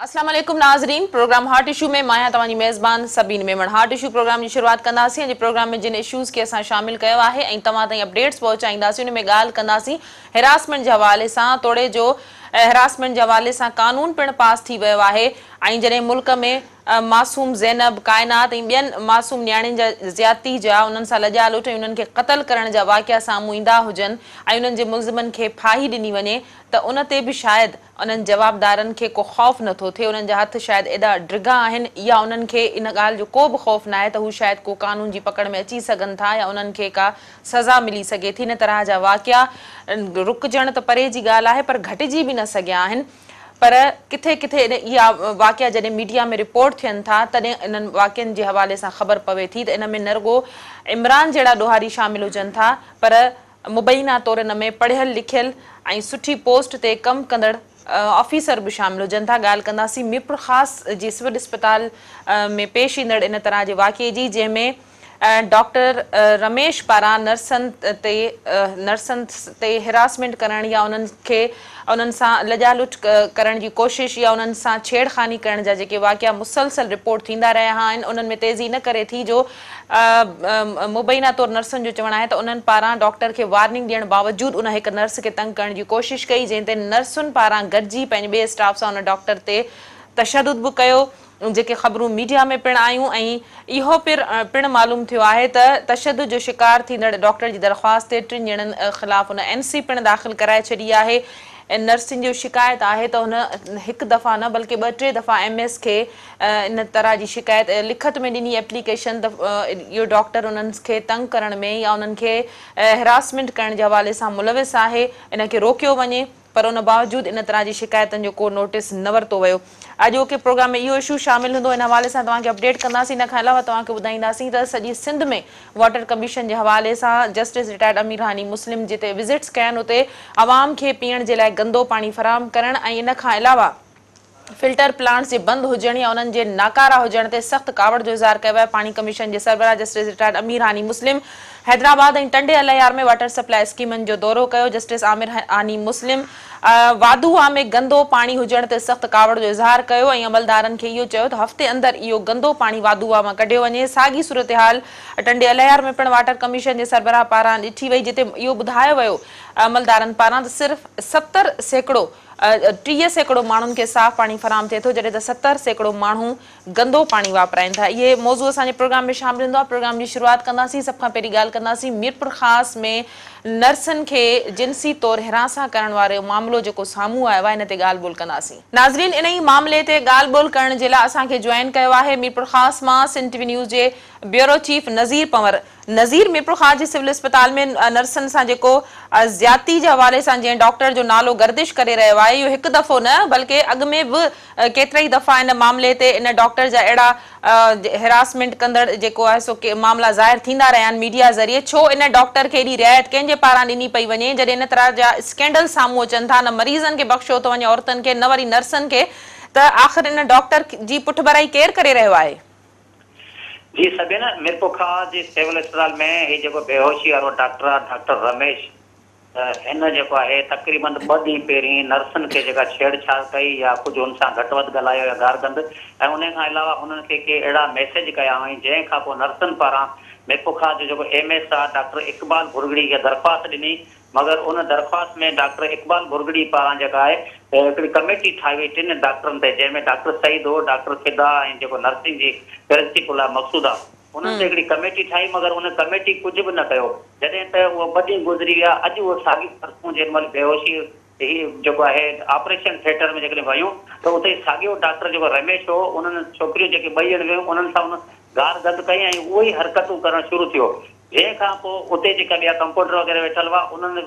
अस्सलाम वालेकुम नाज़रीन, प्रोग्राम हार्ट इशू में माया तवानी मेज़बान Sabeen Memon. Heart issue programme की शुरुआत कंदासीं। अॼु प्रोग्राम में जिन इश्यूज़ के असां शामिल कयो आहे ऐं तव्हां ताईं अपडेट्स पहुचाईंदासीं। उन में ॻाल्हि कंदासीं हिरासमेंट जे हवाले सां। तोड़े जो हिरासमेंट जे हवाले सां कानून पिणु पास थी वियो आहे ऐं जॾहिं मुल्क में मासूम ज़ैनब, कायनात ऐं ॿियनि मासूम नियाणियुनि जा ज़्यादती जा उन्हनि सां लॼा लुट ऐं उन्हनि खे क़तल करण जा वाक़िया साम्हूं ईंदा हुजनि ऐं उन्हनि जे मुल्ज़िमनि खे फाही ॾिनी वञे त उन ते बि शायदि उन्हनि जवाबदारनि खे को ख़ौफ़ नथो थिए। उन्हनि जा हथ शायदि एॾा ड्रिगा आहिनि या उन्हनि खे इन ॻाल्हि जो को बि ख़ौफ़ न आहे त हू शायदि को कानून जी पकड़ में अची सघनि था या उन्हनि खे का सज़ा मिली सघे थी। इन तरह जा वाक़िया रुकजण त परे जी ॻाल्हि आहे पर घटिजी बि न सघिया आहिनि। पर किथे किथे इहा वाक़िया जॾहिं मीडिया में रिपोर्ट थियनि था तॾहिं इन्हनि वाक़ियनि जे हवाले सां ख़बर पवे थी त इन में न रुॻो इमरान जहिड़ा ॾोहारी शामिल हुजनि था पर मुबैना तौरु इन में पढ़ियल लिखियल ऐं सुठी पोस्ट ते कमु कंदड़ ऑफिसर भी शामिल हुजनि था। ॻाल्हि कंदासीं मीरपुर ख़ासि जी सिविल अस्पताल में पेश ईंदड़ इन तरह जे वाक़िए जी, जंहिंमें डॉक्टर रमेश पारां नर्सनि ते हिरासमेंट करण या उन्हनि सां लॼा लुट करण जी कोशिश या उन्हनि सां छेड़खानी करण जा जेके वाक़िया मुसलसल रिपोर्ट थींदा रहिया आहिनि उन्हनि में तेज़ी न करे थी। जो मुबैना तौरु नर्सनि जो चवणु आहे त उन्हनि पारां डॉक्टर खे वार्निंग ॾियण बावजूदि उन हिकु नर्स खे तंग करण जी कोशिश कई, जंहिं ते नर्सुनि पारां गॾिजी पंहिंजे ॿिए स्टाफ सां उन डॉक्टर ते तशदुद बि कयो, जेके ख़बरूं मीडिया में पिणु आयूं। ऐं इहो पिणु मालूम थियो आहे त तशदुद जो शिकार थींदड़ डॉक्टर जी दरख़्वास्त ते 3 ॼणनि ख़िलाफ़ उन NC पिणु दाख़िल कराए छॾी आहे। नर्सिन जो शिकायत आहे त हुन हिकु दफ़ा न बल्कि 2-3 दफ़ा MS खे इन तरह जी शिकायत लिखत में ॾिनी एप्लीकेशन त इहो डॉक्टर उन्हनि खे तंग करण में या उन्हनि खे हिरासमेंट करण जे हवाले सां मुलविस आहे, इन खे रोकियो वञे, पर उन बावजूदि इन तरह जी शिकायतनि जो को नोटिस न वरितो वियो। अॼु के प्रोग्राम में इहो इशू शामिल हूंदो। इन हवाले सां तव्हांखे अपडेट कंदासीं। इन खां अलावा तव्हांखे ॿुधाईंदासीं त सॼी सिंध में वाटर कमीशन जे हवाले सां जस्टिस रिटायर्ड अमीर हानी मुस्लिम जिते विज़िट्स कया आहिनि उते आवाम खे पीअण जे लाइ गंदो पाणी फराहम करण ऐं इन खां अलावा फिल्टर प्लांट्स जे बंदि हुजण या उन्हनि जे नाकारा हुजण ते सख़्तु कावड़ जो इज़हार कयो आहे। पाणी कमीशन जे सरबराह जस्टिस रिटायर्ड अमीर हानी मुस्लिम हैदराबाद ऐं टंडे अलायार में वाटर सप्लाई स्कीमनि जो दौरो कयो। जस्टिस आमिर हानी मुस्लिम वाधूआ में गंदो पाणी हुजण ते सख़्तु कावड़ जो इज़हार कयो ऐं अमलदारनि खे इहो चयो त हफ़्ते अंदरि इहो गंदो पाणी वाधूआ मां कढियो वञे। साॻी सूरत-हाल टंडे अलायार में पिणु वाटर कमीशन जे सरबराह पारां ॾिठी वई, जिते इहो ॿुधायो वियो अमलदारनि पारां त सिर्फ़ु 30% माण्हुनि खे साफ़ पाणी फराहम थिए थो, जॾहिं त 70% माण्हू गंदो पाणी वापराइनि था। इहे मौज़ू असांजे प्रोग्राम में शामिल हूंदो आहे। प्रोग्राम जी शुरुआत कंदासीं। सभ खां पहिरीं ॻाल्हि कंदासीं मीरपुर ख़ासि में नर्सनि खे जिन्सी तौरु हिरासा करण वारो मामिलो जेको साम्हूं आयो आहे, इन ते ॻाल्हि ॿोल कंदासीं। नाज़रीन, इन ई मामले ते ॻाल्हि ॿोल करण जे लाइ असांखे जॉइन कयो आहे मीरपुर ख़ासि मां सिंध TV न्यूज़ जे ब्यूरो चीफ नज़ीर पंवर। नज़ीर, मीरपुर ख़ासि जी सिविल अस्पताल में नर्सनि सां जेको ज़्यादती जे हवाले सां जंहिं डॉक्टर जो नालो गर्दिश करे रहियो आहे, इहो हिकु दफ़ो न बल्कि अॻु में बि केतिराई दफ़ा इन मामले ते इन डॉक्टर जा अहिड़ा हिरासमेंट कंदड़ जेको आहे सो मामला ज़ाहिर थींदा रहिया आहिनि मीडिया ज़रिए। छो इन डॉक्टर खे एॾी रिआयत कंहिंजे पारां ॾिनी पई वञे जॾहिं इन तरह जा स्कैंडल साम्हूं अचनि था, न मरीज़नि खे बख़्शियो थो वञे औरतुनि खे, न वरी नर्सनि खे, त आख़िर इन डॉक्टर जी पुठभराई केरु करे रहियो आहे? जी सभी ना मीरपुर ख़ासि जी सिविल अस्पताल में ही जेको बेहोशी वारो डॉक्टर आहे डॉक्टर रमेश, हिन जेको आहे तक़रीबन 2 ॾींहं पहिरीं नर्सनि खे जेका छेड़छाड़ कई या कुझु हुन सां घटि वधि ॻाल्हायो या गारगंद, ऐं उन खां अलावा हुननि खे के अहिड़ा मैसेज कया हुई जंहिं खां पोइ नर्सनि पारां मीरपुर ख़ासि जो जेको MS आहे डॉक्टर इक़बाल भुरगड़ी खे दरख़्वास्त ॾिनी, मगर उन दरख़्वास्त में डॉक्टर इक़बाल भुरगड़ी पारां जेका आहे हिकिड़ी कमेटी ठाही वई 3 डॉक्टरनि ते, जंहिंमें डॉक्टर सईद हो, डॉक्टर फिदा ऐं जेको नर्सिंग जी प्रिंसिपल आहे मक़सूदा, उन्हनि ते हिकिड़ी कमेटी ठाही, मगर उन कमेटी कुझु बि न कयो। जॾहिं त उहो 2 ॾींहं गुज़री विया, अॼु उहो साॻी परसूं जेॾीमहिल बेहोशी ही जेको आहे ऑपरेशन थिएटर में जेकॾहिं वयूं त उते साॻियो डॉक्टर जेको रमेश हो, उन्हनि छोकिरियूं जेके 2 ॼण वियूं उन्हनि सां उन गार गंद कई ऐं उहो ई हरकतूं करणु शुरू थियो। जंहिं खां पोइ उते जेका ॿिया कंपाउंडर वग़ैरह वेठल हुआ उन्हनि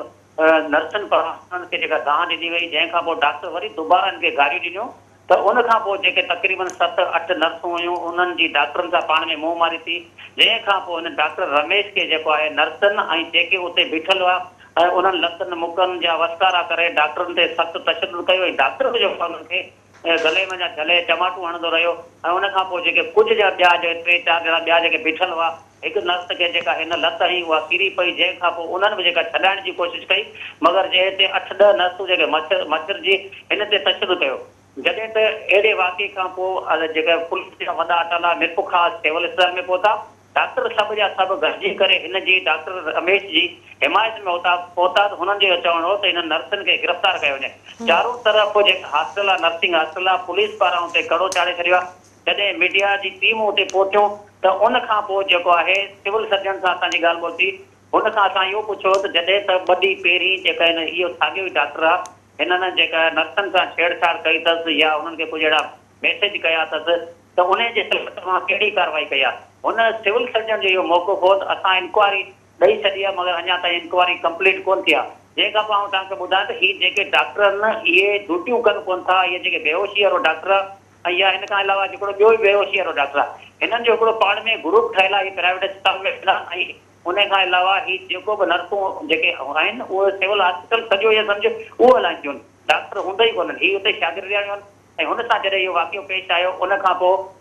नर्सनि पारां उन्हनि खे जेका दांह ॾिनी वई, जंहिं खां पोइ डॉक्टर वरी दुबारा हिन खे गारियूं ॾिनियूं, त उन खां पोइ जेके तक़रीबन 7-8 नर्सूं हुयूं उन्हनि जी डॉक्टरनि सां पाण में मुंहुं मारी थी, जंहिं खां पोइ हिन डॉक्टर रमेश खे जेको आहे नर्सनि ऐं जेके उते बीठल हुआ ऐं उन्हनि लतनि मुकनि जा वसकारा करे डॉक्टरनि ते सख़्तु तशदुद कयो ऐं डॉक्टर बि जेको उन्हनि खे गले में जले चमाटूं हणंदो रहियो। ऐं उन खां पोइ जेके कुझु जा ॿिया 3-4 ॼणा ॿिया जेके बीठल हुआ, हिकु नर्स खे जेका हिन लत हई उहा किरी पई, जंहिं खां पोइ उन्हनि बि जेका छॾाइण जी कोशिशि कई, मगर जे हिते 8-10 नर्सूं जेके मच्छर जी हिन ते तशदुद कयो, जॾहिं त अहिड़े वाक़े खां पोइ जेका पुलिस जा वॾा अटाला मिरपुखा सिविल अस्पताल में पहुता, डॉक्टर सभु जा सभु गॾिजी करे हिन जी डॉक्टर रमेश जी हिमायत में पहुता त हुननि जो चवणो हो त हिन नर्सनि खे गिरफ़्तार कयो वञे। चारों तरफ़ जेका हॉस्पिटल आहे, नर्सिंग हॉस्पिटल आहे, पुलिस पारां हुते कड़ो चाढ़े छॾियो आहे। जॾहिं मीडिया जी टीमूं हुते पहुतियूं त उन खां पोइ जेको आहे सिविल सर्जन सां असांजी ॻाल्हि ॿोल थी। हुन खां असां इहो पुछियो त जॾहिं त ॿ ॾींहं पहिरीं जेका हिन इहो साॻियो ई डॉक्टर आहे हिननि जेका नर्सनि सां छेड़छाड़ कई अथसि या उन्हनि खे कुझु अहिड़ा मैसेज कया अथसि त उन जे तव्हां कहिड़ी कार्रवाई कई आहे? हुन सिविल सर्जन जो इहो मौक़िफ़ हो त असां इंक्वायरी ॾेई छॾी आहे, मगर अञा ताईं इंक्वायरी कंप्लीट कोन थी आहे। जंहिं खां पोइ आउं तव्हांखे ॿुधायां त हीअ जेके डॉक्टर आहिनि इहे ड्यूटियूं कनि कोन था। इहे जेके बेहोशी वारो डॉक्टर आहे ऐं या हिन खां अलावा हिकिड़ो ॿियो ई बेहोशी वारो डॉक्टर आहे, हिननि जो हिकिड़ो पाण में ग्रुप ठहियलु आहे प्राइवेट अस्पताल में। ऐं उन खां अलावा ही जेको बि नर्सूं जेके आहिनि उहे सिविल हॉस्पिटल सॼो इहो सम्झो उहो हलाईंदियूं आहिनि, डॉक्टर हूंदा ई कोन्हनि। हीअ हुते शागिर्दियाणियूं आहिनि। ऐं हुन सां जॾहिं इहो वाक़ियो पेश आयो उन खां पोइ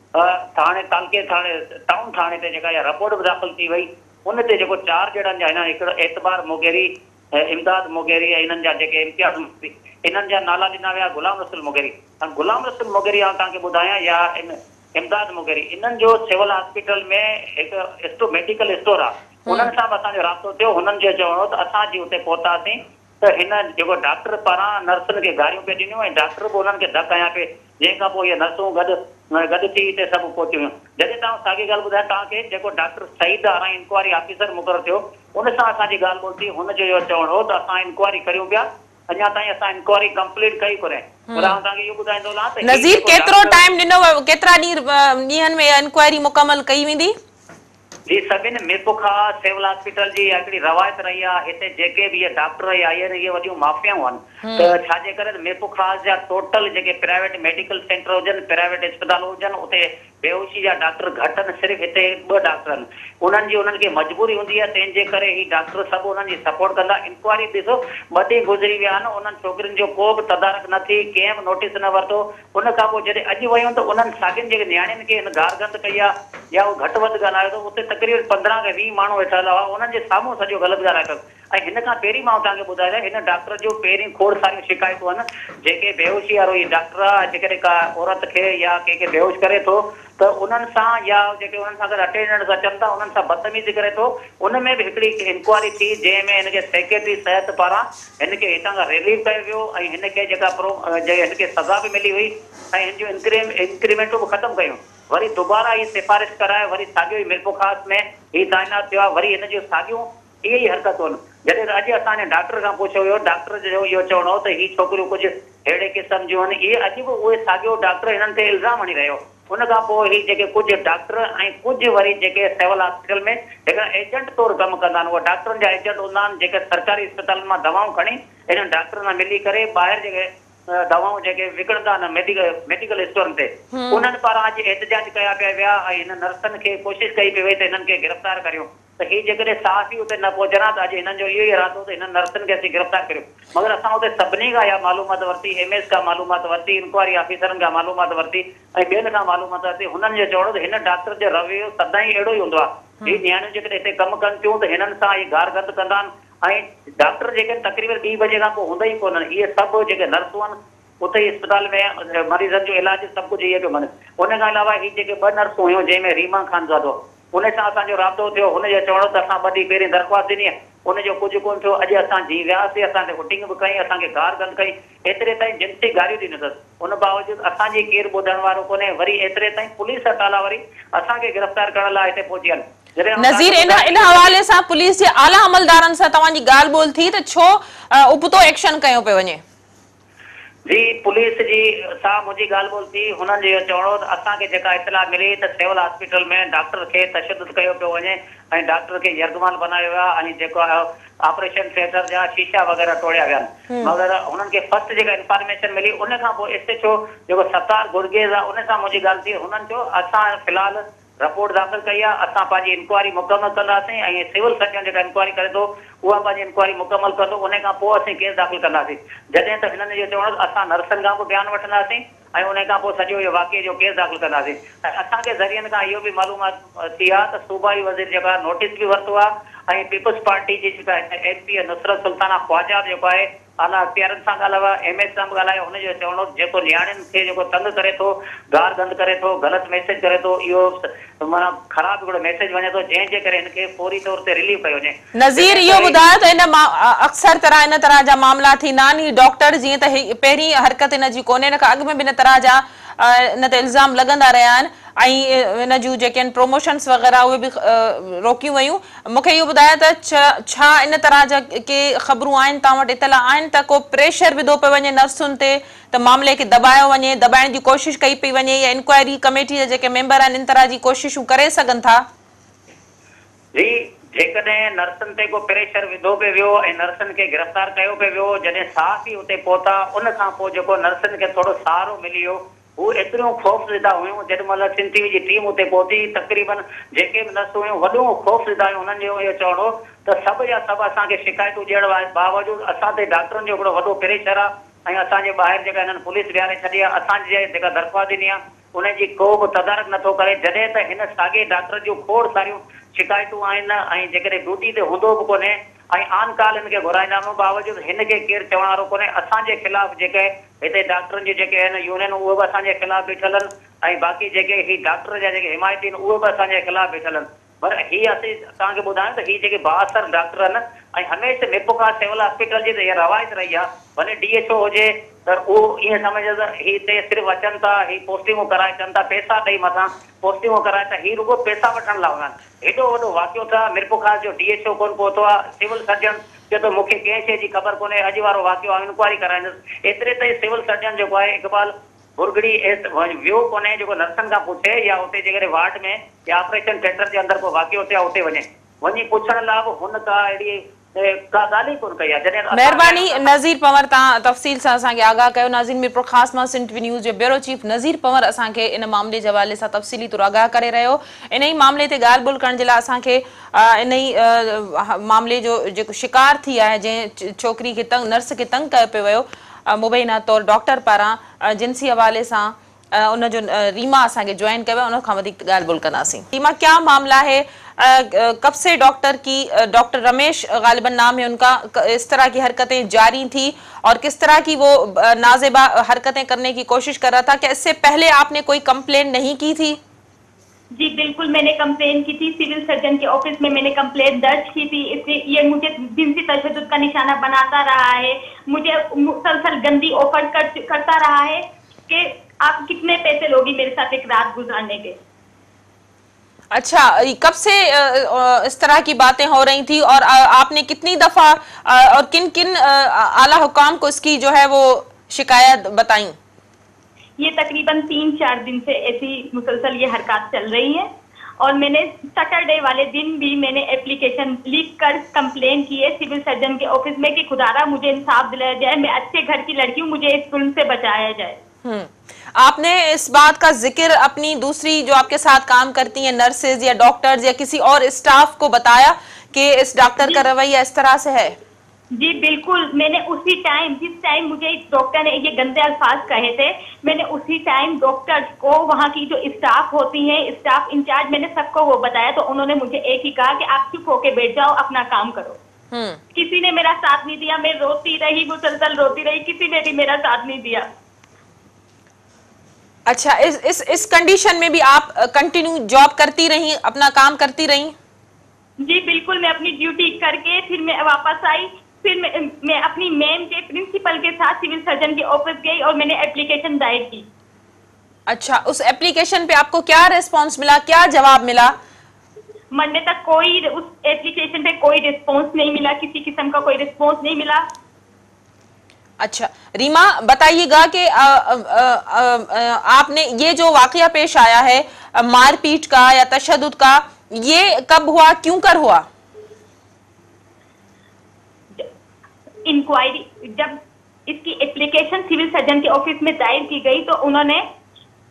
थाणे तालके थाणे टाउन थाणे ते जेका इहा रिपोर्ट बि दाख़िल थी वई। उन ते जेको 4 ॼणनि जा हिन हिकिड़ो एतबार मोगेरी, इमदाद मोगेरी ऐं हिननि जा जेके इम्तियाज़ मोगेरी, इन्हनि जा नाला ॾिना विया गुलाम रसूल मोगेरी। गुलाम रसूल मोगेरी आउं तव्हांखे ॿुधायां या इमदाद मोगेरी, इन्हनि जो सिविल हॉस्पिटल में हिकु मेडिकल स्टोर आहे, उन्हनि सां बि असांजो राब्तो थियो। हुननि जो चवणो त असां जी हुते पहुतासीं त हिन जेको डॉक्टर पारां नर्सनि खे गारियूं पिया ॾिनियूं ऐं डॉक्टर बि उन्हनि खे धक कया पिए, जंहिं खां पोइ इहे नर्सूं गॾु थी हिते सभु पहुतियूं हुयूं। जॾहिं तव्हां साॻी ॻाल्हि ॿुधायो तव्हांखे जेको डॉक्टर सईद हाणे इंक्वायरी ऑफिसर मुक़ररु थियो उन सां असांजी ॻाल्हि ॿोल थी। हुनजो इहो चवणो हो त असां इंक्वायरी करियूं पिया, अञा ताईं असां इंक्वायरी कंप्लीट कई कोन्हे। पर आउं तव्हांखे इहो ॿुधाईंदो वञां त नज़ीर केतिरो टाइम ॾिनो, केतिरा ॾींहंनि में इंक्वायरी मुकमल कई वेंदी? जी सभिनि मिरपुखा सिविल हॉस्पिटल जी हिकिड़ी रवायत रही आहे, हिते जेके बि इहे डॉक्टर या आहिनि इहे वॾियूं माफ़ियाऊं आहिनि। त छाजे करे मिरपुखा जा टोटल जेके प्राइवेट मेडिकल सेंटर हुजनि, प्राइवेट अस्पताल हुजनि, उते बेहोशी जा डॉक्टर घटि आहिनि। सिर्फ़ु हिते 2 डॉक्टर आहिनि। उन्हनि खे मजबूरी हूंदी आहे, तंहिंजे करे ही डॉक्टर सभु उन्हनि जी सपोर्ट कंदा। इंक्वायरी ॾिसो 2 ॾींहं गुज़री विया आहिनि, उन्हनि छोकिरियुनि जो को बि तदारक न थी, कंहिं बि नोटिस न वरितो। उन खां पोइ जॾहिं अॼु वयूं त उन्हनि साॻियुनि जेके नियाणियुनि खे हिन गार गंद कई आहे या उहो घटि वधि ॻाल्हायो त उते तक़रीबन 15 खां 20 माण्हू वेठल हुआ, उन्हनि जे साम्हूं सॼो ग़लति ॻाल्हायो अथसि। ऐं हिन खां पहिरीं मां तव्हांखे ॿुधायां हिन डॉक्टर जो पहिरीं खोड़ सारियूं शिकायतूं आहिनि। जेके बेहोशी वारो इहे डॉक्टर आहे जेकॾहिं का औरत खे या कंहिंखे बेहोश करे थो त उन्हनि सां या जेके उन्हनि सां गॾु अटेंडेंट्स अचनि था उन्हनि सां बदतमीज़ी करे थो। उन में बि हिकिड़ी इंक्वायरी थी जंहिंमें हिनखे सेक्रेटरी सिहत पारां हिनखे हितां खां रिलीव कयो वियो ऐं हिनखे जेका हिनखे सज़ा बि मिली हुई ऐं हिन जूं इंक्रीमेंटूं बि ख़तमु कयूं। वरी दुबारा ही सिफारिश कराए वरी साॻियो ई मिरपुखास में ही तैनात थियो आहे। वरी हिन जूं साॻियूं इहे ई हरकतूं आहिनि। जॾहिं त अॼु असांजे डॉक्टर खां पुछियो वियो, डॉक्टर जो इहो चवणो हो त ही छोकिरियूं कुझु अहिड़े क़िस्म जूं आहिनि। इहे अॼु बि उहे साॻियो डॉक्टर हिननि ते इल्ज़ाम हणी रहियो। उन खां पोइ ही जेके कुझु डॉक्टर ऐं कुझु वरी जेके सिविल हॉस्पिटल में हिकिड़ा एजेंट तौरु कमु कंदा आहिनि, उहे डॉक्टरनि जा एजेंट हूंदा आहिनि जेके सरकारी अस्पतालनि मां दवाऊं खणी हिननि डॉक्टरनि सां मिली करे ॿाहिरि जेके दवाऊं जेके विकिणंदा आहिनि मेडिकल स्टोरनि ते उन्हनि पारां अॼु एहतजाज कया पिया विया ऐं हिन नर्सनि खे कोशिशि कई पई वई त हिननि खे गिरफ़्तार करियूं। त ही जेकॾहिं साफ़ ई उते न पहुचनि हा त अॼु हिननि जो इहो ई इरादो त हिननि नर्सनि खे असीं गिरफ़्तार करियूं। मगर असां उते सभिनी खां इहा मालूमात वरिती, MS खां मालूमात वरिती, इंक्वायरी ऑफिसरनि खां मालूमात वरिती ऐं ॿियनि खां मालूमात वरिती। हुननि जो चवणो त हिन डॉक्टर जो रवैयो सदाईं अहिड़ो ई हूंदो आहे। ही नियाणियूं जेकॾहिं हिते कमु कनि थियूं त हिननि सां इहे गार गंद कंदा आहिनि ऐं डॉक्टर जेके तक़रीबन 2 बजे खां पोइ हूंदा ई कोन्हनि। इहे सभु जेके नर्सूं आहिनि उते ई अस्पताल में मरीज़नि जो इलाज सभु कुझु इहे पियो मञनि। उन खां अलावा ही जेके 2 नर्सूं हुयूं जंहिंमें रीमा खानज़ादो, उन सां असांजो राब्तो थियो। हुनजो चवणो त असां 2 ॾींहं पहिरीं दरख़्वास्त ॾिनी आहे, उनजो कुझु कोन थियो। अॼु असां जी वियासीं, असांखे हुटिंग बि कई, असांखे गार गंद कई, एतिरे ताईं जिनसी गारियूं ॾिनियूं अथसि। उन बावजूदि असांजी केरु ॿुधण वारो कोन्हे। वरी एतिरे ताईं पुलिस अटाला वरी असांखे गिरफ़्तार करण लाइ हिते पहुची आहिनि। नज़ीर इन हवाले सां पुलिस जे आला अमलदारनि सां तव्हांजी ॻाल्हि ॿोल थी त छो उबतो एक्शन कयो पियो वञे? जी पुलिस जी सां मुंहिंजी ॻाल्हि ॿोल थी। हुननि जो इहो चवणो त असांखे जेका इतला मिली त सिविल हॉस्पिटल में डॉक्टर खे तशदुद कयो पियो वञे ऐं डॉक्टर खे यरगमाल बनायो वियो आहे ऐं जेको ऑपरेशन थिएटर जा शीशा वग़ैरह तोड़िया विया आहिनि। मगर हुननि खे फर्स्ट जेका इंफॉर्मेशन मिली उन खां पोइ SHO जेको सत्तार गुरगेज़ आहे उन सां मुंहिंजी ॻाल्हि थी। हुननि चयो असां फ़िलहाल रिपोर्ट दाख़िल कई आहे, असां पंहिंजी इंक्वायरी मुकमल कंदासीं ऐं सिविल सर्जन जेका इंक्वायरी करे थो उहा पंहिंजी इंक्वायरी मुकमल कंदो। उन खां पोइ असीं केस दाख़िल कंदासीं। जॾहिं त हिननि जो चवणो असां नर्सनि खां बि बयानु वठंदासीं ऐं उन खां पोइ सॼो इहो वाक़े जो केस दाख़िल कंदासीं। ऐं असांखे ज़रियनि खां इहो बि मालूमात थी आहे त सूबाई वज़ीर जेका नोटिस बि वरितो आहे ऐं पीपल्स पार्टी जी जेका MP नुसरत सुल्ताना ख्वाजा जेको आहे आला अख्तियारनि सां ॻाल्हायो, MS सां बि ॻाल्हायो। हुनजो चवणो जेको नियाणियुनि खे जेको तंग करे थो, गार गंद करे थो, ग़लति मैसेज करे थो, इहो माना ख़राब हिकिड़ो मैसेज वञे थो, जंहिंजे करे हिनखे फौरी तौर ते रिलीव कयो वञे। नज़ीर इहो ॿुधायो त अक्सर इन तरह जा मामला थींदा आहिनि। डॉक्टर जीअं त पहिरीं हरकत हिन जी कोन्हे, हिन खां अॻु में बि इन तरह जा इन ते इल्ज़ाम लॻंदा रहिया आहिनि ऐं इन जूं जेके आहिनि प्रोमोशन्स वग़ैरह उहे बि रोकियूं वयूं। मूंखे इहो ॿुधायो त छा इन तरह जा के ख़बरूं आहिनि, तव्हां वटि इतला आहिनि त को प्रेशर विधो पियो वञे नर्सुनि ते त मामले खे दॿायो वञे, दॿाइण जी कोशिश कई पई वञे, या इंक्वायरी कमेटी जा जेके मेंबर आहिनि इन तरह जी कोशिशूं करे सघनि था? जी, जेकॾहिं नर्सनि ते को प्रेशर विधो पियो वियो ऐं नर्सनि खे गिरफ़्तार कयो पियो वियो, जॾहिं साफ़ ई उते पहुता, उन खां पोइ जेको नर्सनि खे थोरो सहारो मिली वियो, हू एतिरियूं ख़ौफ़ज़दा हुयूं। जेॾीमहिल सिंधी जी टीम उते पहुती, तक़रीबन जेके बि नर्सूं हुयूं वॾियूं ख़ौफ़ज़दा हुयूं। उन्हनि जो इहो चवणो त सभु जा सभु असांखे शिकायतूं ॾियण बावजूदि असां ते डॉक्टरनि जो हिकिड़ो वॾो प्रेशर आहे ऐं असांजे ॿाहिरि जेका हिननि पुलिस विहारे छॾी आहे, असांजी जेका दरख़्वास्त ॾिनी आहे उनजी को बि तदारक नथो करे। जॾहिं त हिन साॻे डॉक्टर जूं खोड़ सारियूं शिकायतूं आहिनि ऐं जेकॾहिं ड्यूटी ते हूंदो बि कोन्हे ऐं आन काल हिनखे घुराईंदा आहियूं, बावजूदि हिनखे केरु चवण वारो कोन्हे। असांजे ख़िलाफ़ जेके हिते डॉक्टरनि जी जेके आहिनि यूनियन उहे बि असांजे ख़िलाफ़ बीठल आहिनि ऐं बाक़ी जेके ही डॉक्टर जा जेके हिमायती आहिनि उहे बि असांजे ख़िलाफ़ बीठल आहिनि। पर हीअ असीं तव्हांखे ॿुधायूं त हीअ जेके बाअसर डॉक्टर आहिनि ऐं हमेशह निपुका सिविल हॉस्पिटल जी त इहा रवायत रही आहे, भले DHO हुजे त उहो ईअं सम्झो त ही हिते सिर्फ़ु अचनि था, ही पोस्टिंगूं कराए अचनि था, पैसा ॾेई मथां पोस्टिंगूं कराए त ही रुॻो पैसा वठण लाइ हूंदा आहिनि। हेॾो वॾो वाक़ियो था मिरपुखा जो DHO कोन पहुतो आहे, सिविल सर्जन चए थो मूंखे कंहिं शइ जी ख़बर कोन्हे, अॼु वारो वाक़ियो आहे इंक्वायरी कराईंदुसि। एतिरे ताईं सिविल सर्जन जेको आहे इक़बाल बुरगड़ी वियो कोन्हे जेको नर्सनि खां पुछे या उते जेकॾहिं वार्ड में या ऑपरेशन थिएटर जे अंदरि को वाक़ियो थिया उते वञी पुछण लाइ बि हुन का अहिड़ी का ॻाल्हि ई कोन कई आहे। महिरबानी नज़ीर पंवर, तव्हां तफ़सील सां असांखे आगाह कयो। नाज़रीन, मीरपुर ख़ासि मां सिंध टीवी न्यूज़ जो ब्यूरो चीफ नज़ीर पंवर असांखे इन मामले जे हवाले सां तफ़सीली तौरु आगाह करे रहियो। इन ई मामले ते ॻाल्हि ॿोल करण जे लाइ असांखे इन ई मामले जो जेको शिकार थी आहे, जंहिं छोकिरी खे नर्स खे तंग कयो पियो वियो मुबैना तौरु डॉक्टर पारां जिनसी हवाले सां, उनजो रीमा असांखे ज्वाइन कयो उन खां वधीक ॻाल्हि ॿोल कंदासीं। रीमा, क्या मामला है? कब से डॉक्टर रमेश गालिबन नाम है उनका, इस तरह की हरकतें जारी थी और किस तरह की वो नाजेबा हरकतें करने की कोशिश कर रहा था? क्या इससे पहले आपने कोई कंप्लेन नहीं की थी? जी बिल्कुल, मैंने कंप्लेन की थी। सिविल सर्जन के ऑफिस में मैंने कंप्लेन दर्ज की थी। इससे ये मुझे जिनसी तशद्दुद का निशाना बनाता रहा है, मुझे मुसलसल गंदी ऑफर करता रहा है कि आप कितने पैसे लोगी मेरे साथ एक रात गुजारने के। अच्छा, कब से इस तरह की बातें हो रही थी और आपने कितनी दफा और किन किन आला हुकाम को इसकी जो है वो शिकायत बताई? ये तकरीबन 3-4 दिन से ऐसी मुसलसल ये हरकत चल रही है और मैंने सैटरडे वाले दिन भी मैंने एप्लीकेशन लिख कर कंप्लेन की है सिविल सर्जन के ऑफिस में कि खुदारा मुझे इंसाफ दिलाया जाए, मैं अच्छे घर की लड़की हूँ, मुझे इस जुल्म से बचाया जाए। आपने इस बात का जिक्र अपनी दूसरी जो आपके साथ काम करती हैं नर्सेज या डॉक्टर्स या किसी और स्टाफ को बताया कि इस डॉक्टर का रवैया इस तरह से है? जी बिल्कुल, मैंने उसी टाइम जिस टाइम मुझे डॉक्टर ने ये गंदे अल्फाज कहे थे, मैंने उसी टाइम डॉक्टर को, वहाँ की जो स्टाफ होती है, स्टाफ इंचार्ज, मैंने सबको वो बताया। तो उन्होंने मुझे एक ही कहा कि आप चुप होके बैठ जाओ, अपना काम करो। किसी ने मेरा साथ नहीं दिया, मैं रोती रही, मुसलसल रोती रही, किसी ने भी मेरा साथ नहीं दिया। अच्छा, इस कंडीशन में भी आप कंटिन्यू जॉब करती रही, अपना काम करती रही? जी बिल्कुल, मैं अपनी ड्यूटी करके फिर मैं वापस आई, फिर मैं अपनी मैम के प्रिंसिपल के साथ सिविल सर्जन के ऑफिस गई और मैंने एप्लीकेशन दायर की। अच्छा, उस एप्लीकेशन पे आपको क्या रिस्पांस मिला, क्या जवाब मिला? मंडे तक कोई उस एप्लीकेशन पे कोई रिस्पांस नहीं मिला, किसी किस्म का कोई रिस्पांस नहीं मिला। अच्छा रीमा, बताइएगा कि आपने ये जो वाकया पेश आया है मारपीट का या तशद्दुद का, ये कब हुआ, क्यों कर हुआ? इंक्वायरी, जब इसकी एप्लीकेशन सिविल सर्जन के ऑफिस में दायर की गई तो उन्होंने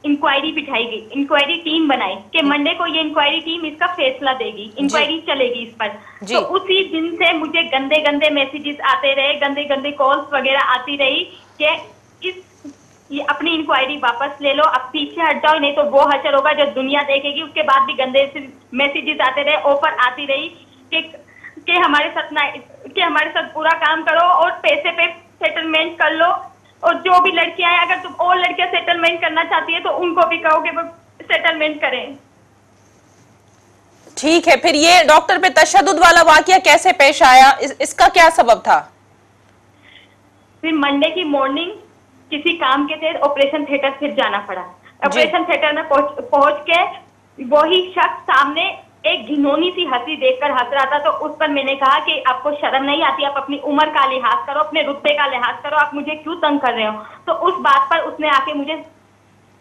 इंक्वायरी बिठाई गई, इंक्वायरी टीम बनाई कि मंडे को ये इंक्वायरी टीम इसका फैसला देगी, इंक्वायरी चलेगी इस पर। तो उसी दिन से मुझे गंदे गंदे मैसेजेस आते रहे, गंदे गंदे कॉल्स वगैरह आती रही कि ये अपनी इंक्वायरी वापस ले लो, अब पीछे हट जाओ, नहीं तो वो हशर होगा जो दुनिया देखेगी। उसके बाद भी गंदे मैसेजेस आते रहे, ऑफर आती रही कि हमारे साथ पूरा काम करो और पैसे पे सेटलमेंट कर लो, और जो भी लड़कियां हैं अगर तुम और लड़कियां सेटलमेंट करना चाहती है तो उनको भी कहो कि वो सेटलमेंट करें। ठीक है, फिर ये डॉक्टर पे तशद्दुद वाला वाकया कैसे पेश आया, इसका क्या सबब था? फिर मंडे की मॉर्निंग किसी काम के थे ऑपरेशन थिएटर फिर जाना पड़ा। ऑपरेशन थिएटर में पहुंच के वही शख्स सामने एक घिनौनी सी हंसी देखकर हंस रहा था, तो उस पर मैंने कहा कि आपको शर्म नहीं आती, आप अपनी उम्र का लिहाज करो, अपने रुतबे का लिहाज करो, आप मुझे क्यों तंग कर रहे हो। तो उस बात पर उसने आके मुझे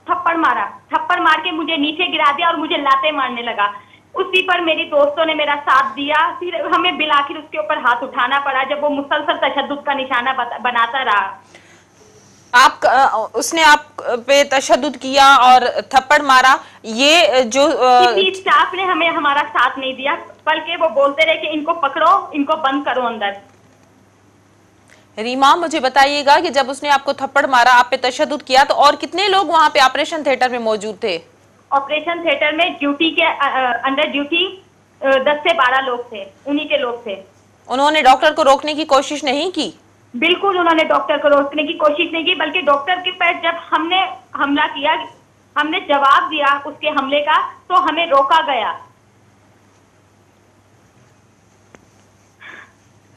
थप्पड़ मारा, थप्पड़ मार के मुझे नीचे गिरा दिया और मुझे लाते मारने लगा। उसी पर मेरी दोस्तों ने मेरा साथ दिया, फिर हमें बिलाखिर उसके ऊपर हाथ उठाना पड़ा जब वो मुसलसल तशद्दुद का निशाना बनाता रहा। उसने आप पे तशद्दुद किया और थप्पड़ मारा, ये जो किसी स्टाफ ने हमें हमारा साथ नहीं दिया, बल्कि वो बोलते रहे कि इनको पकड़ो, इनको बंद करो अंदर। रीमा, मुझे बताइएगा कि जब उसने आपको थप्पड़ मारा, आप पे तशद्दुद किया, तो और कितने लोग वहां पे ऑपरेशन थिएटर में मौजूद थे? ऑपरेशन थिएटर में ड्यूटी के अंडर ड्यूटी 10 से 12 लोग थे, उन्हीं के लोग थे। उन्होंने डॉक्टर को रोकने की कोशिश नहीं की? बिल्कुल उन्होंने डॉक्टर को रोकने की कोशिश नहीं की, बल्कि डॉक्टर के पर जब हमने हमला किया, हमने जवाब दिया उसके हमले का, तो हमें रोका गया।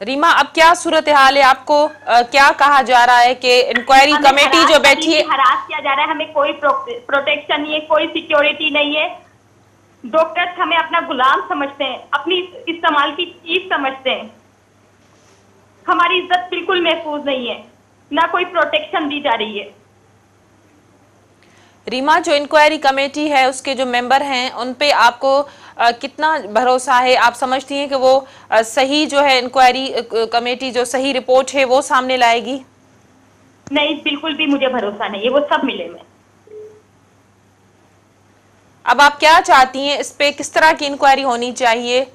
रीमा, अब क्या सूरत हाल है? आपको क्या कहा जा रहा है कि इंक्वायरी कमेटी जो बैठी है, हरास किया जा रहा है, हमें कोई प्रोटेक्शन नहीं है, कोई सिक्योरिटी नहीं है। डॉक्टर्स हमें अपना गुलाम समझते हैं, अपनी इस्तेमाल की चीज समझते हैं। हमारी इज्जत बिल्कुल महफूज नहीं है, ना कोई प्रोटेक्शन दी जा रही है। रीमा, जो इंक्वायरी कमेटी है उसके जो मेंबर हैं उन पे आपको कितना भरोसा है? आप समझती हैं कि वो सही जो है इंक्वायरी कमेटी जो सही रिपोर्ट है वो सामने लाएगी? नहीं, बिल्कुल भी मुझे भरोसा नहीं है, वो सब मिले में। अब आप क्या चाहती हैं? इस पे किस तरह की इंक्वायरी होनी चाहिए,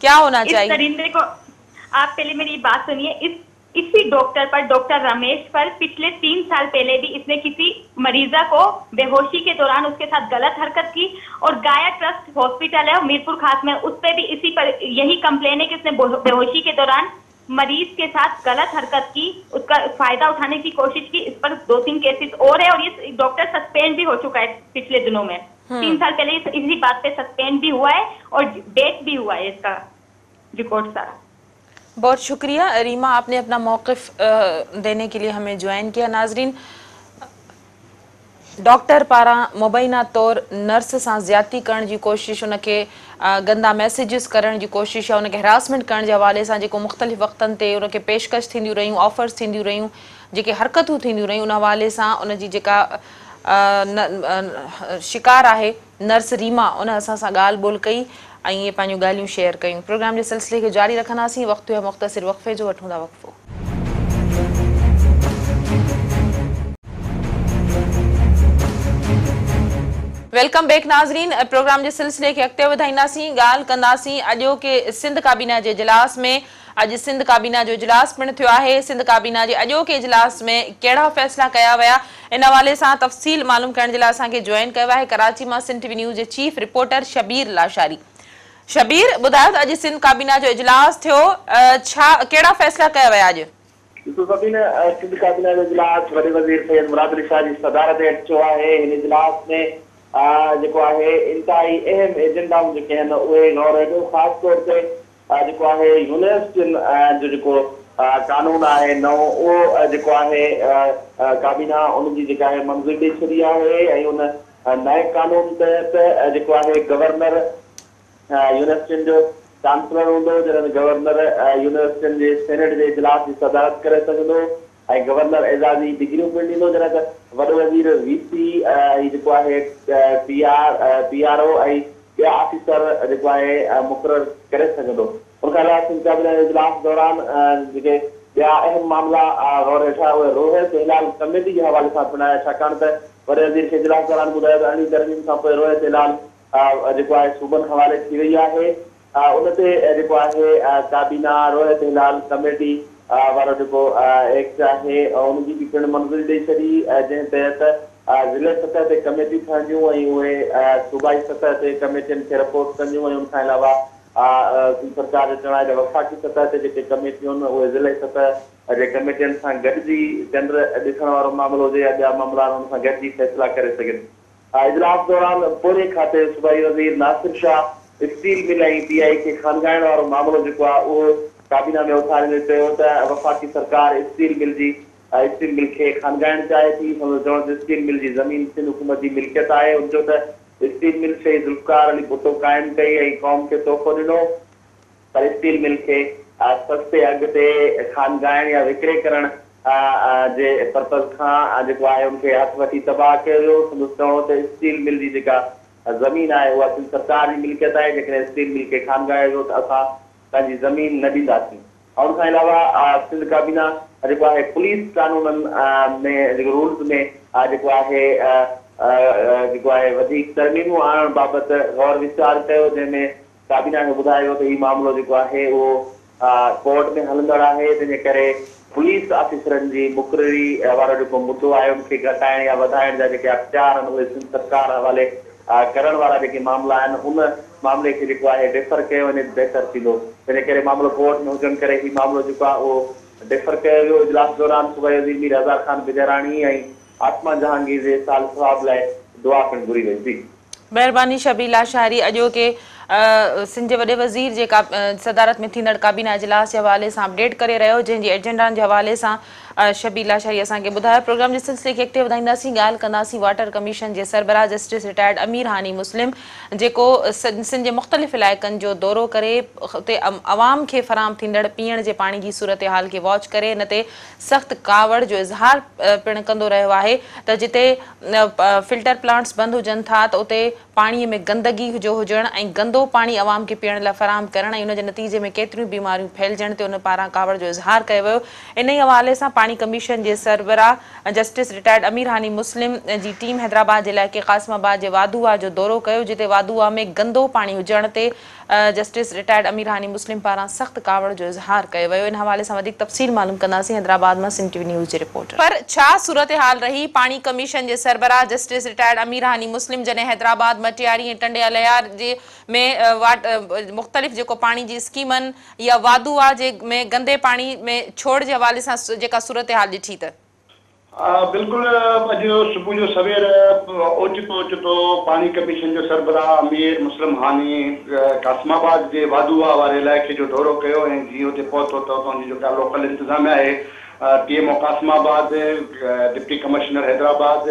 क्या होना चाहिए? इस दरिंदे को आप पहले मेरी बात सुनिए। इसी डॉक्टर पर, डॉक्टर रमेश पर पिछले 3 साल पहले भी इसने किसी मरीजा को बेहोशी के दौरान उसके साथ गलत हरकत की, और गाया ट्रस्ट हॉस्पिटल है मीरपुर खास में, उस पर भी इसी पर यही कंप्लेन है कि इसने बेहोशी के दौरान मरीज के साथ गलत हरकत की, उसका फायदा उठाने की कोशिश की। इस पर 2-3 केसेस और है, और ये डॉक्टर सस्पेंड भी हो चुका है पिछले दिनों में। 3 साल पहले इसी बात पे सस्पेंड भी हुआ है और डेथ भी हुआ है इसका रिकॉर्ड सारा। बहुत शुक्रिया रीमा, आपने अपना मौक़िफ़ देने के लिए हमें ज्वाइन किया। नाजरीन, डॉक्टर पारा मुबैना तौर नर्स सां ज़्यादती करण की कोशिश, उनके गंदा मैसेजिस करण की कोशिश या उनके हरासमेंट करण के हवाले से जो मुख़्तलिफ़ वक़्तन ते उनके पेशकश थींदियूं रहियूं, ऑफर्स थींदियूं रहियूं, जेके हरकतूं थींदियूं रहियूं, उन हवाले से उनजी जेका शिकार है नर्स रीमा, उन असां सां ॻाल्हि ॿोल कई ऐं ये पंहिंजूं ॻाल्हियूं शेयर कयूं। प्रोग्राम के सिलसिले के जारी रखंदासीं। वक़्तु है मुख़्तसिर वक़फ़े जो, वठूं था वक़फ़ो। वेलकम बैक नाजरीन। प्रोग्राम के सिलसिले के अॻिते वधाईंदासीं, ॻाल्हि कंदासीं अॼोके सिंध काबीना के इजलास में। अॼु सिंध काबीना जो इजलास पिणु थियो आहे। सिंध काबीना के अॼोके इजलास में कहिड़ा फ़ैसिला कया विया, इन हवाले सां तफ़सील मालूम करण के लिए असांखे जॉइन कयो आहे कराची में सिंध टीवी न्यूज़ के चीफ रिपोर्टर शबीर लाशारी। शबीर, ॿुधायो त अॼु सिंध काबीना जो इजलास थियो, छा कहिड़ा फ़ैसिला कया विया अॼु? सिंध काबीना जो इजलास वॾे वज़ीर सैयद मुराद अली शाह जी सदारत हेठि थियो आहे। हिन इजलास में जेको आहे इंतहाई अहम एजेंडाऊं जेके आहिनि उहे गौर कयो। ख़ासि तौर ते जेको आहे यूनिवर्सिटियुनि जो जेको कानून आहे नओं, उहो जेको आहे काबीना उनजी जेका आहे मंज़ूरी ॾेई छॾी आहे। ऐं उन नए कानून तहत जेको आहे गवर्नर यूनिवर्सिटियुनि जो चांसलर हूंदो, जॾहिं गवर्नर यूनिवर्सिटियुनि जे सेनेट जे इजलास जी सदारत करे सघंदो, ऐं गवर्नर एज़ाज़ी डिग्रियूं पिणु ॾींदो, जॾहिं त वॾो वज़ीर वीसी जेको आहे PRO ऐं ॿिया ऑफिसर जेको आहे मुक़ररु करे सघंदो। उनखां अलावा सिंध काबीना जे इजलास दौरान जेके ॿिया अहम मामला गौर हेठा उहे रोहित हिलाल कमेटी जे हवाले सां पिणु आहे, छाकाणि त वॾे वज़ीर खे इजलास दौरान ॿुधायो त अरिड़हीं गर्मियुनि खां पोइ रोहित हिलाल जेको आहे सूबनि हवाले थी वई आहे। उन ते जेको आहे काबीना रोहित हिलाल कमेटी वारो जेको एक्ट आहे उनजी बि पिणु मंज़ूरी ॾेई छॾी, जंहिं तहत ज़िले सतह ते कमेटियूं ठहंदियूं ऐं उहे सूबाई सतह ते कमेटियुनि खे रिपोर्ट कंदियूं, ऐं उनखां अलावा सरकार जो चवणु आहे त वफ़ाक़ी सतह ते जेके कमेटियूं आहिनि उहे ज़िले सतह जे कमेटियुनि सां गॾिजी चंड ॾिसण वारो मामिलो हुजे या ॿिया मामला हुन सां गॾिजी फ़ैसिला करे सघनि। इजलास दौरान पूरे खाते सूबाई वज़ीर नासिर शाह स्टील मिल ऐं PI खे खणगाइण वारो मामिलो जेको आहे उहो काबीना में उथारे चयो त वफ़ाक़ी सरकार स्टील मिल खे खणगाइण चाहे थी। चवण त स्टील मिल जी ज़मीन सिंध हुकूमत जी मिल्कियत आहे। उनजो त स्टील मिल शहीद ज़ुल्फ़िकार अली भुट्टो क़ाइमु कई ऐं क़ौम खे तोहफ़ो ॾिनो, पर स्टील मिल खे सस्ते अघ ते खणगाइण या विकिरे करण जे पर्पज़ खां जेको आहे उनखे हथ वठी तबाह कयो वियो। संदसि चवणो त स्टील मिल जी जेका ज़मीन आहे उहा सिंध सरकार जी मिल्कियत आहे। जेकॾहिं स्टील मिल खे खणगायो वियो त असां पंहिंजी ज़मीन न ॾींदासीं। ऐं उनखां अलावा सिंध काबीना जेको आहे पुलिस कानूननि में जेको रूल्स में जेको आहे वधीक तरमीमूं आणण बाबति गौर वीचार कयो, जंहिंमें काबीना खे ॿुधायो वियो त हीउ मामिलो जेको आहे उहो कोर्ट में हलंदड़ आहे। तंहिंजे करे पुलिस ऑफिसरनि जी मुक़ररी वारो जेको मुद्दो आहे उनखे घटाइण या वधाइण जा जेके अख़्तियार आहिनि उहे सिंध सरकार हवाले करण वारा जेके मामला आहिनि उन मामले खे जेको आहे डिफर कयो वञे बहितर थींदो। तंहिंजे करे मामिलो कोर्ट में हुजण करे हीउ मामिलो जेको आहे उहो डिफर कयो वियो। इजलास दौरान सूबाई वज़ीर मीर हज़ार ख़ान बिजराणी ऐं आसमा जहांगीर जे साल सवाब लाइ दुआ पिणु घुरी वई थी। महिरबानी शबीला शाहरी। अॼोके सिंध जे वॾे वज़ीर जे सदारत में थींदड़ काबीना इजलास जे हवाले सां अपडेट करे रहियो, जंहिंजी एजेंडा जे हवाले सां शबीला शाहरी असांखे ॿुधायो। प्रोग्राम जे सिलसिले खे अॻिते वधाईंदासीं। ॻाल्हि कंदासीं वाटर कमीशन जे सरबराह जस्टिस रिटायर्ड अमीर हानी मुस्लिम, जेको सिंध जे मुख़्तलिफ़ इलाइक़नि जो दौरो करे उते अवाम खे फराहम थींदड़ पीअण जे पाणी जी सूरत हाल खे वॉच करे इन ते सख़्तु कावड़ जो इज़हार पिणु कंदो रहियो आहे त जिते फिल्टर प्लांट्स बंदि हुजनि था त उते पाणीअ में गंदगी जो हुजणु ऐं गंदो पाणी अवाम खे पीअण लाइ फराहम करण ऐं उनजे नतीजे में केतिरियूं बीमारियूं फैलजण ते उन पारां कावड़ जो इज़हार कयो वियो। इन ई हवाले सां पाणी कमीशन जे सरबराह जस्टिस रिटायर्ड अमीर हानी मुस्लिम जी टीम हैदराबाद जे इलाइक़े क़ासिमाबाद जे वाधूआ जो दौरो कयो, जिते वाधूआ में गंदो पाणी हुजण ते जस्टिस रिटायर्ड अमीर हानी मुस्लिम पारां सख़्तु कावड़ जो इज़हार कयो वियो। इन हवाले सां वधीक तफ़सील मालूम कंदासीं हैदराबाद मां सिंध TV न्यूज़ जे रिपोर्टर। पर छा सूरत हाल रही पाणी कमीशन जे सरबराह जस्टिस रिटायर्ड अमीर हानी मुस्लिम जॾहिं हैदराबाद मटियारी ऐं टंडे अलियार जे में मुख़्तलिफ़ जेको पाणी जी स्कीमनि या वाधूआ जे में गंदे पाणी में छोड़ जे हवाले सां जेका सूरत हाल ॾिठी त बिल्कुल अॼु सुबुह जो सवेर ओचितो पानी कमीशन जो सरबराह अमीर मुस्लिम हानी कासिमाबाद जे वाधूआ वारे इलाइक़े जो दौरो कयो ऐं जीअं उते पहुतो त उतां जी जेका लोकल इंतिज़ामिया आहे TMO Qasimabad, deputy commissioner Hyderabad,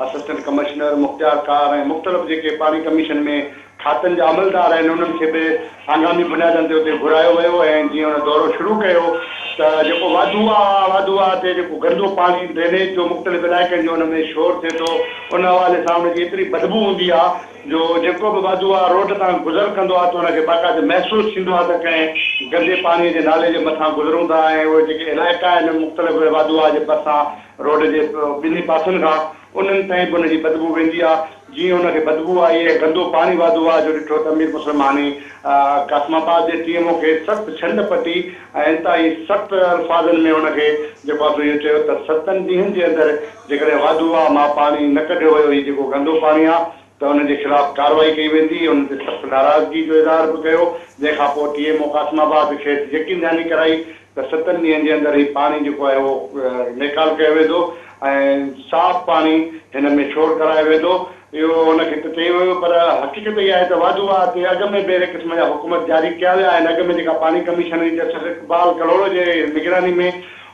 assistant commissioner मुख्तियार कार ऐं मुख़्तलिफ़ जेके पानी कमीशन में खातनि जा अमलदार आहिनि उन्हनि खे बि हंगामी बुनियादनि ते उते घुरायो वियो ऐं जीअं हुन दौरो शुरू कयो त जेको वाधूआ ते जेको गंदो पाणी ड्रेनेज जो मुख़्तलिफ़ इलाइक़नि जो हुन में शोर थिए थो, उन हवाले सां हुनजी एतिरी बदबू हूंदी आहे जो जेको बि वाधूआ रोड तां गुज़र कंदो आहे त हुनखे बाक़ाइदे महसूसु थींदो आहे त कंहिं गंदे पाणीअ जे नाले जे मथां गुज़रूं था ऐं उहे जेके इलाइक़ा आहिनि मुख़्तलिफ़ वाधूआ जे भरिसां रोड जे ॿिन्ही पासनि खां उन्हनि ताईं बि हुनजी बदबू वेंदी आहे। जीअं हुनखे बदबू आई आहे गंदो पाणी वाधूआ जो ॾिठो त अमीर मुस्लिम हानी कासिमाबाद जे TMO खे सख़्तु छंड पटी ऐं इंतिहाई सख़्तु अल्फाज़नि में हुनखे जेको आहे इहो चयो त 7 ॾींहंनि जे अंदरि जेकॾहिं वाधूआ मां पाणी न कढियो वियो हीउ जेको गंदो पाणी आहे त हुनजे ख़िलाफ़ कार्रवाई कई वेंदी। हुन ते सख़्तु नाराज़गी जो इज़हार बि कयो, जंहिंखां पोइ TMO कासिमाबाद खे यकीन दहानी कराई त 7 ॾींहंनि जे अंदरि हीउ पाणी जेको आहे उहो निकाल कयो वेंदो ऐं साफ़ पाणी हिन में छोड़ करायो वेंदो। इहो हुनखे त चयो वियो, पर हक़ीक़त इहा आहे त वाधूआ ते अॻ में बि अहिड़े क़िस्म जा हुकूमत जारी कया विया आहिनि। अॻ में जेका पानी कमीशन जस्टिस इक़बाल कलोड़ो जे निगरानी में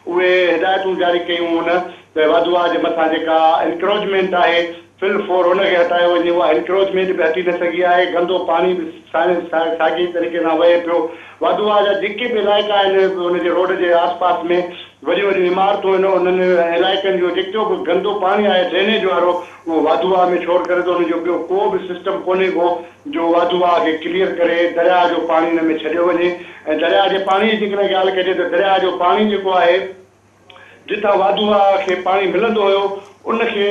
उहे हिदायतूं जारी कयूं हुन त वाधूआ जे मथां जेका एनक्रोचमेंट आहे फिल फोर हुनखे हटायो वञे, उहा एनक्रोचमेंट बि हटी न सघी आहे। गंदो पाणी बि साॻी तरीक़े सां वहे पियो। वाधूआ जा जेके बि इलाइक़ा आहिनि हुनजे रोड जे आस पास में वॾियूं वॾियूं इमारतूं आहिनि, उन्हनि इलाइक़नि जो जेको बि गंदो पाणी आहे ड्रेनेज वारो उहो वाधूआ में छोड़ करे थो। हुनजो ॿियो को बि सिस्टम कोन्हे को जो वाधूआ खे क्लियर करे दरिया जो पाणी हिन में छॾियो वञे। ऐं दरिया जे पाणी जी जेकॾहिं ॻाल्हि कजे त दरिया जो पाणी जेको आहे जितां वाधूआ खे पाणी मिलंदो हुयो उनखे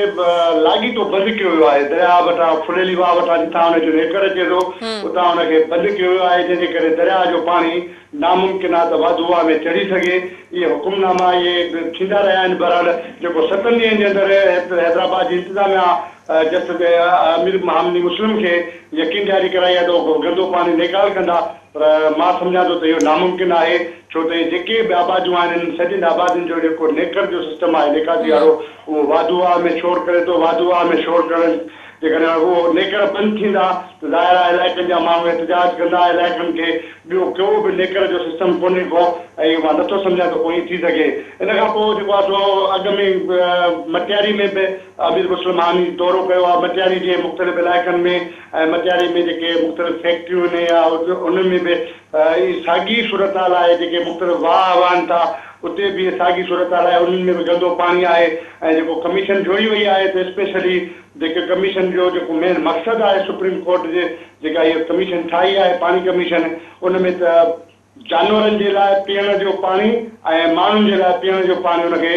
लाॻीतो बंदि कयो वियो आहे। दरिया वटां फुलेली वाह वटां जितां हुनजो नेकर अचे थो उतां हुनखे बंदि कयो वियो आहे, जंहिंजे करे दरिया जो पाणी नामुमकिन आहे त वाधूआ में चढ़ी सघे। इहे हुकुमनामा इहे थींदा रहिया आहिनि। बहरहाल जेको 7 ॾींहंनि जे अंदरि हैदराबाद जी इंतिज़ामिया जस्टिस अमीर हानी मुस्लिम खे यकीन ॾियारी कराई आहे त उहो गंदो पाणी निकाल कंदा, पर मां सम्झां थो त इहो नामुमकिन आहे छो त जेके बि आबादियूं आहिनि सॼियुनि आबादियुनि जो जेको नेकर जो सिस्टम आहे निकासी वारो उहो वाधूआ में शोर करे थो वाधूआ में शोर करणु जेकॾहिं उहो नेकर बंदि थींदा त ज़ाहिर आहे इलाइक़नि जा माण्हू एहतिजाज कंदा इलाइक़नि खे ॿियो को बि नेकर जो सिस्टम कोन्हे को ऐं मां नथो सम्झां त कोई थी सघे इन खां पोइ जेको आहे सो अॻु में मटियारी में बि अमीर मुस्लिम हानी दौरो कयो आहे मटियारी जे मुख़्तलिफ़ इलाइक़नि में ऐं मटियारी में जेके मुख़्तलिफ़ फैक्ट्रियूं आहिनि या उन्हनि में बि साॻी सूरत हाल आहे जेके मुख़्तलिफ़ वाह वहनि था उते बि साॻी सूरत हाल आहे उन्हनि में बि गंदो पाणी आहे ऐं जेको कमीशन जोड़ी वई आहे त स्पेशली जेके कमीशन जो जेको मेन मक़सदु आहे सुप्रीम कोर्ट जे जेका इहा कमीशन ठाही आहे पाणी कमीशन उन में त जानवरनि जे लाइ पीअण जो पाणी ऐं माण्हुनि जे लाइ पीअण जो पाणी हुनखे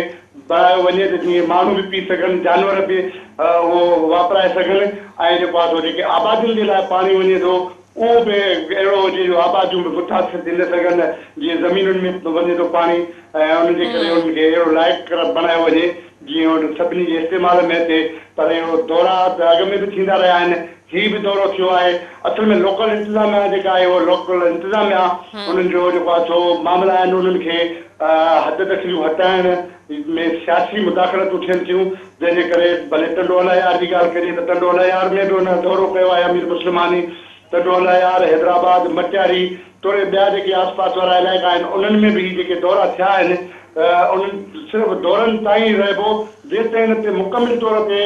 बढ़ायो वञे त जीअं माण्हू बि पी सघनि जानवर बि उहो वापराए सघनि ऐं जेको आहे सो जेके आबादियुनि जे लाइ पाणी वञे थो उहो बि अहिड़ो हुजे जो आबादियूं बि मुतासिर थी न सघनि जीअं ज़मीनुनि में वञे थो पाणी ऐं उनजे करे उनखे अहिड़ो लाइक़ु बणायो वञे जीअं उन सभिनी जे इस्तेमाल में अचे पर इहो दौरा त अॻु में बि थींदा रहिया आहिनि हीउ बि दौरो थियो आहे असल में लोकल इंतिज़ामिया जेका आहे उहो लोकल इंतिज़ामिया उन्हनि जो जेको आहे सो मामला आहिनि उन्हनि खे हद दख़लियूं हटाइण में सियासी मुदाख़लतूं थियनि थियूं जंहिंजे करे भले टंडोला यार जी ॻाल्हि करिए त टंडोला यार में बि हुन दौरो कयो आहे अमीर मुस्लिमानी टंडोला यार हैदराबाद मटियारी तोड़े ॿिया जेके आस पास वारा इलाइक़ा आहिनि उन्हनि में बि जेके दौरा थिया आहिनि उन्हनि सिर्फ़ु दौरनि ताईं रहिबो जेसिताईं हिन ते मुकमिल तौर ते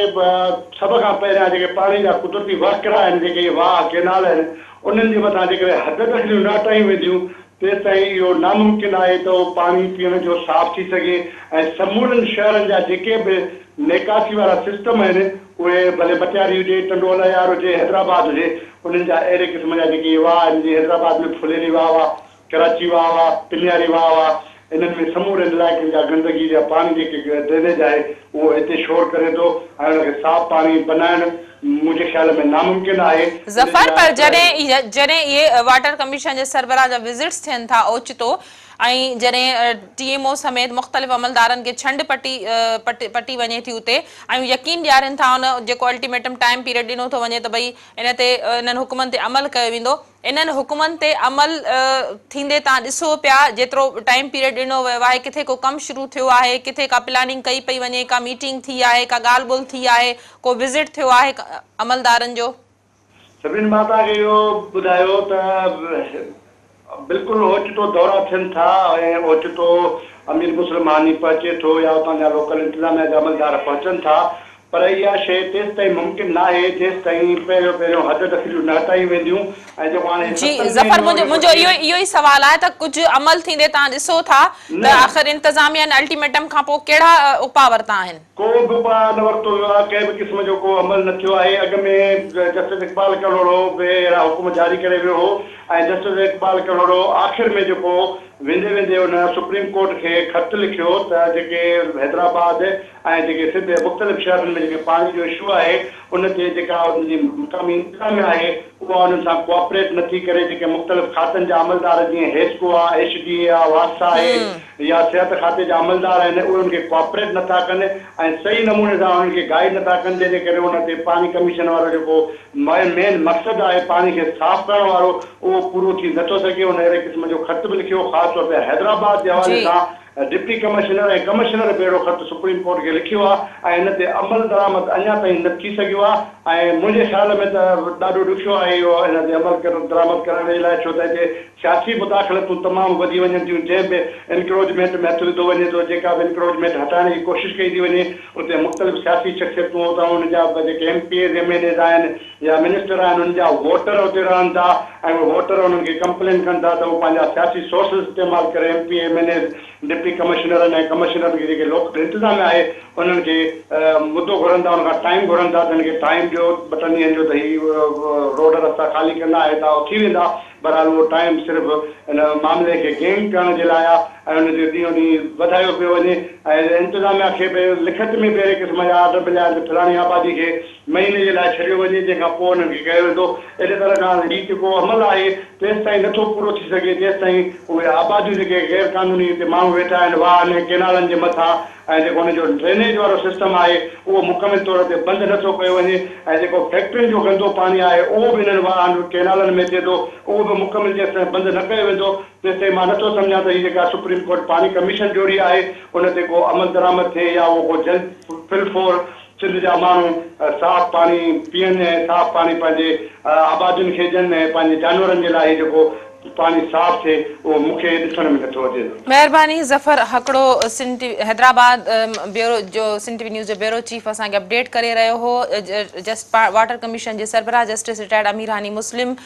सभ खां पहिरियां जेके पाणी जा कुदरती वाकिरा आहिनि जेके वाह केनाल आहिनि उन्हनि जे मथां जेकॾहिं हद दख़लियूं न हटायूं वेंदियूं तेसिताईं इहो नामुमकिन आहे त उहो पाणी पीअण जो साफ़ थी सघे ऐं समूरनि शहरनि जा जेके बि निकासी वारा सिस्टम आहिनि उहे भले मटियारी हुजे टंडोला यार हुजे हैदराबाद हुजे उन्हनि जा अहिड़े क़िस्म जा जेके वाह आहिनि जीअं हैदराबाद में फुलेरी वाह हुआ कराची वाह हुआ पिनियारी वाह हुआ इन्हनि में समूरे इलाइक़नि जा गंदगी जा पाणी जेके ड्रेनेज आहे उहो हिते शोर करे थो ऐं हुनखे साफ़ पाणी बनाइणु मुंहिंजे ख्याल में नामुमकिन आहे ज़फ़र पर जॾहिं इहे वाटर कमीशन जे सरबराह जा विज़िट्स थियनि था ओचितो ऐं जॾहिं TMO समेत मुख़्तलिफ़ अमलदारनि खे छंड पटी वञे थी उते ऐं यकीन ॾियारनि था उन जेको अल्टीमेटम टाइम पीरियड ॾिनो थो वञे त भई इन ते इन्हनि हुकुमनि ते अमल कयो वेंदो इन्हनि हुकुमनि ते अमल थींदे तव्हां ॾिसो पिया जेतिरो टाइम पीरियड ॾिनो वियो आहे किथे को कमु शुरू थियो आहे किथे का प्लानिंग कई पई वञे का मीटिंग थी आहे का ॻाल्हि ॿोल थी आहे को विज़िट थियो आहे अमलदारनि जो सभिनी मां तव्हांखे इहो ॿुधायो त बिल्कुलु ओचितो दौरा थियनि था ऐं ओचितो अमीर मुस्लिम हानी पहुचे थो या उतां जा लोकल इंतिज़ामिया जा अमलदार पहुचनि था पर इहा शइ तेसिताईं मुमकिन न आहे जेसिताईं पहिरियों हद दख़लियूं न हटायूं वेंदियूं ऐं जेको हाणे जी ज़फ़र मुंहिंजो इहो ई सुवाल आहे त कुझु अमल थींदे तव्हां ॾिसो था त आख़िर इंतिज़ामिया अल्टीमेटम खां पोइ कहिड़ा उपाउ वरिता आहिनि को बि उपाउ न वरितो वियो आहे कंहिं बि क़िस्म जो को अमल न थियो आहे अॻु में जस्टिस इक़बाल करोड़ो बि अहिड़ा हुकुम जारी करे वियो हो ऐं जस्टिस इक़बाल करोड़ो आख़िर में जेको वेंदे वेंदे हुन सुप्रीम कोर्ट खे ख़त लिखियो त जेके हैदराबाद ऐं जेके सिधे मुख़्तलिफ़ शहरनि में जेके पाणी जो इशू आहे उन ते जेका उनजी मुक़ामी इंतिज़ामिया आहे उहा उन्हनि सां कोऑपरेट नथी करे जेके मुख़्तलिफ़ खातनि जा अमलदार जीअं हेस्को आहे HD आहे वासा आहे या सिहत खाते जा अमलदार आहिनि उहे उनखे कोऑपरेट नथा कनि ऐं सही नमूने सां उन्हनि खे गाइड नथा कनि जंहिंजे करे उन ते पाणी कमीशन वारो जेको मेन मक़सदु आहे पाणी खे साफ़ करण वारो उहो पूरो थी नथो सघे उन अहिड़े क़िस्म जो ख़त बि लिखियो ख़ासि तौर ते हैदराबाद जे हवाले सां डिप्टी कमिश्नर ऐं कमिश्नर बि अहिड़ो ख़त सुप्रीम कोर्ट खे लिखियो आहे ऐं हिन ते अमल दरामद अञा ताईं न थी सघियो आहे ऐं मुंहिंजे ख़्याल में त ॾाढो ॾुखियो आहे इहो हिन ते अमल दरामद करण जे लाइ छो त हिते सियासी मुदाख़लतूं तमामु वधी वञनि थियूं जंहिं बि इनक्रोचमेंट में हथु विधो वञे थो जेका बि इनक्रोचमेंट हटाइण जी कोशिशि कई थी वञे उते मुख़्तलिफ़ सियासी शख़्सियतूं हुतां हुनजा जेके MPs MLAs आहिनि या मिनिस्टर आहिनि हुननि जा वोटर हुते रहनि था ऐं उहे वोटर उन्हनि खे कंप्लेन कनि था त उहे पंहिंजा सियासी सोर्सिस इस्तेमालु करे MP MLAs डिप्टी कमिश्नर ऐं कमिश्नर खे जेके लोकल इंतिज़ामिया आहे उन्हनि खे मुदो घुरनि था उनखां टाइम घुरनि था त हिन खे टाइम ॾियो 2-3 ॾींहंनि जो त हीउ रोड रस्ता ख़ाली कंदा ऐं त थी वेंदा बहरहाल उहो टाइम सिर्फ़ु हिन मामले खे गेन करण जे लाइ आहे ऐं हुनजो ॾींहों ॾींहुं वधायो पियो वञे ऐं इंतिज़ामिया खे बि लिखत में बि अहिड़े क़िस्म जा आर्डर मिलिया आहिनि फलाणी आबादी खे महीने जे लाइ छॾियो वञे जंहिंखां पोइ हुननि खे कयो वेंदो अहिड़े तरह खां हीउ जेको अमल आहे तेसिताईं नथो पूरो थी सघे जेसिताईं उहे आबादियूं जेके गैर क़ानूनी हिते माण्हू वेठा आहिनि वाहन केनालनि जे मथां ऐं जेको हुनजो ड्रेनेज वारो सिस्टम आहे उहो मुकमिल तौर ते बंदि नथो कयो वञे ऐं जेको फैक्ट्रियुनि जो गंदो पाणी आहे उहो बि हिननि कैनालनि में थिए थो उहो बि मुकमिल जेसिताईं बंदि न कयो वेंदो तेसिताईं मां नथो सम्झां त हीअ जेका सुप्रीम कोर्ट पाणी कमीशन जोड़ी आहे उन ते को अमल दरामद थिए या उहो को जल्द फिलफोर सिंध जा माण्हू साफ़ पाणी पीअनि ऐं साफ़ पाणी पंहिंजे आबादियुनि खे ॾियनि ऐं पंहिंजे जानवरनि जे लाइ जेको पानी साफ थे वो मुखे ॾिसण में नथो अचे। महिरबानी ज़फ़र हकड़ो हैदराबाद ब्यूरो जो सिंध टीवी न्यूज़ जो ब्यूरो चीफ असांखे अपडेट करे रहियो हो जस्ट वाटर कमीशन जे सरबराह जस्टिस रिटायर्ड अमीर हानी मुस्लिम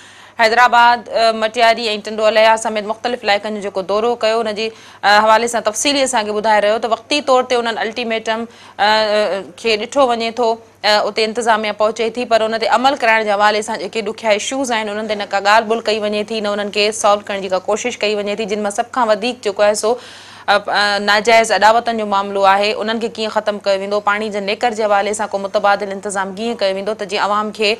हैदराबाद मटियारी ऐं टंडोलया समेत मुख़्तलिफ़ इलाइक़नि जो जेको दौरो कयो हुनजे हवाले सां तफ़सीली असांखे ॿुधाए रहियो त वक़्ती तौर ते उन्हनि अल्टीमेटम खे ॾिठो वञे थो उते इंतिज़ामिया पहुचे थी पर उन ते अमल कराइण जे हवाले सां जेके ॾुखिया इशूज़ आहिनि उन्हनि ते न का ॻाल्हि ॿोल कई वञे थी न उन्हनि खे सॉल्व करण जी का कोशिशि कई वञे थी जिन मां सभ खां वधीक जेको आहे सो नाजाइज़ अदावतनि जो मामिलो आहे उन्हनि खे कीअं ख़तमु कयो वेंदो पाणी जे नेकर जे हवाले सां को मुतबादिल इंतज़ाम कीअं कयो वेंदो त जीअं आवाम खे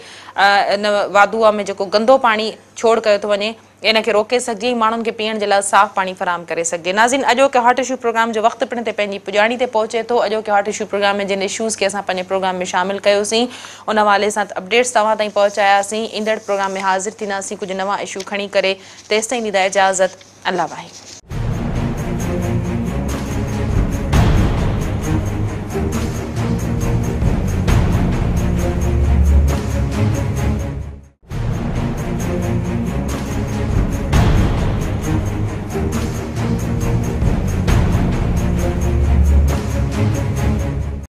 इन वादुआ में जेको गंदो पाणी छोड़ कयो थो वञे इन खे रोके सघिजे माण्हुनि खे पीअण जे लाइ साफ़ पाणी फराहम करे सघिजे। नाज़रीन अॼोके हॉट इशू प्रोग्राम जो वक़्तु पिण ते पंहिंजी पुॼाणी ते पहुचे थो अॼोके हॉट इशू प्रोग्राम में जिन इशूज़ खे असां पंहिंजे प्रोग्राम में शामिल कयोसीं उन हवाले सां अपडेट्स तव्हां ताईं पहुचायासीं ईंदड़ प्रोग्राम में हाज़िर थींदासीं कुझु नवां इशू खणी करे तेसिताईं ॾींदा इजाज़त अल्लाह भाई।